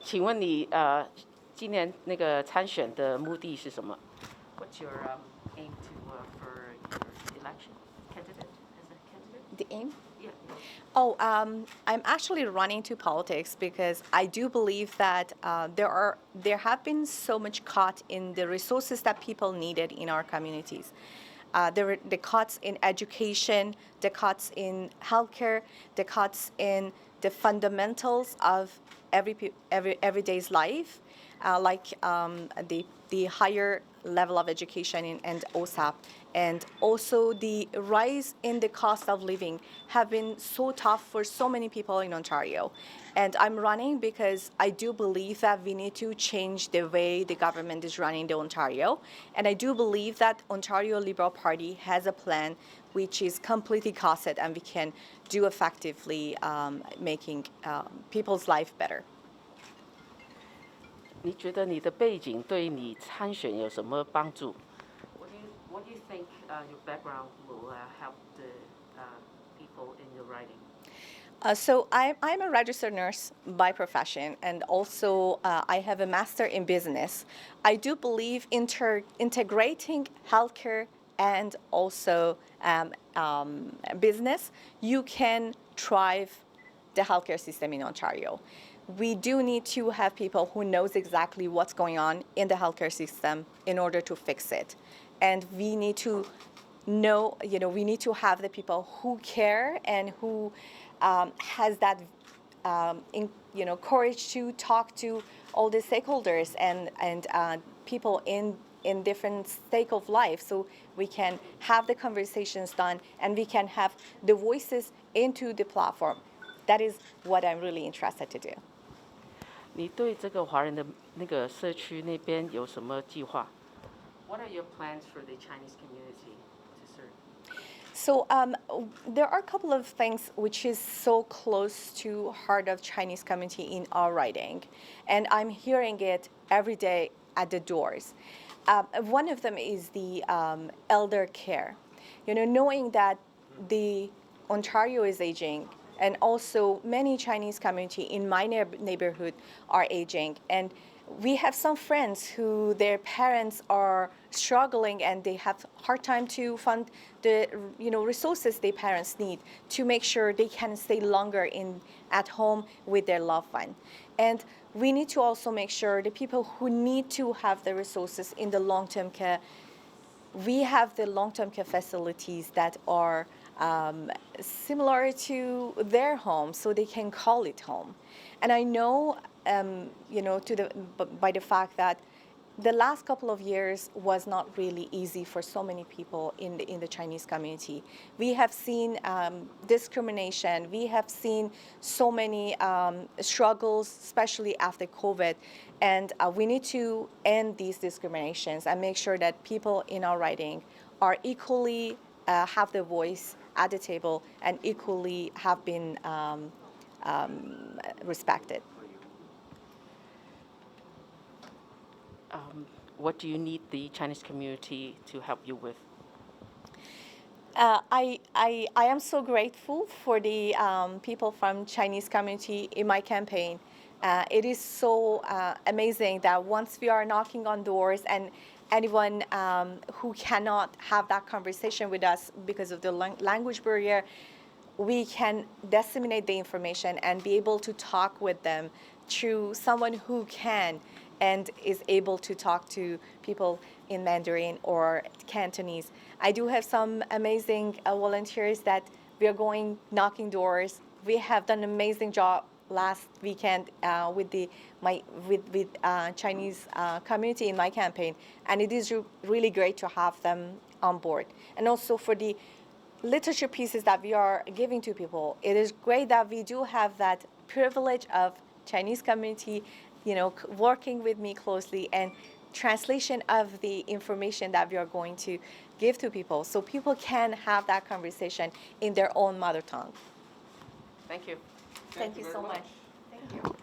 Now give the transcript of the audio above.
请问你今年那个参选的目的是什么？What's your aim for your election? Candidate as a candidate? The aim? Yeah. Oh, I'm actually running to politics because I do believe that there have been so much cut in the resources that people needed in our communities. There were the cuts in education, the cuts in healthcare, the cuts in the fundamentals of everyday's life, like the higher level of education and OSAP, and also the rise in the cost of living have been so tough for so many people in Ontario. And I'm running because I do believe that we need to change the way the government is running the Ontario. And I do believe that Ontario Liberal Party has a plan which is completely costed and we can do effectively making people's life better. 你觉得你的背景对你参选有什么帮助？What do you think your background will help the people in your riding? So I'm a registered nurse by profession, and also I have a master in business. I do believe integrating healthcare and also business, you can thrive the healthcare system in Ontario. We do need to have people who knows exactly what's going on in the healthcare system in order to fix it. And we need to know, we need to have the people who care and who has that, courage to talk to all the stakeholders and people in different stake of life, so we can have the conversations done and we can have the voices into the platform. That is what I'm really interested to do. 你对这个华人的那个社区那边有什么计划？What are your plans for the Chinese community to serve? So there are a couple of things which is so close to heart of Chinese community in our riding, and I'm hearing it every day at the doors. One of them is the elder care. Knowing that the Ontario is aging, and also many Chinese community in my neighborhood are aging, and we have some friends who their parents are struggling and they have hard time to fund the resources their parents need to make sure they can stay longer at home with their loved one. And we need to also make sure the people who need to have the resources in the long-term care, we have the long-term care facilities that are similar to their home, so they can call it home. And I know, by the fact that the last couple of years was not really easy for so many people in the Chinese community. We have seen discrimination. We have seen so many struggles, especially after COVID. And we need to end these discriminations and make sure that people in our riding are equally have their voice at the table and equally have been respected. What do you need the Chinese community to help you with? I am so grateful for the people from Chinese community in my campaign. It is so amazing that once we are knocking on doors and anyone who cannot have that conversation with us because of the language barrier, we can disseminate the information and be able to talk with them through someone who can and is able to talk to people in Mandarin or Cantonese. I do have some amazing volunteers that we are going knocking doors. We have done an amazing job last weekend with Chinese community in my campaign, and it is really great to have them on board. And also for the literature pieces that we are giving to people, it is great that we do have that privilege of Chinese community, working with me closely and translation of the information that we are going to give to people so people can have that conversation in their own mother tongue. Thank you. Thank you so much. Thank you.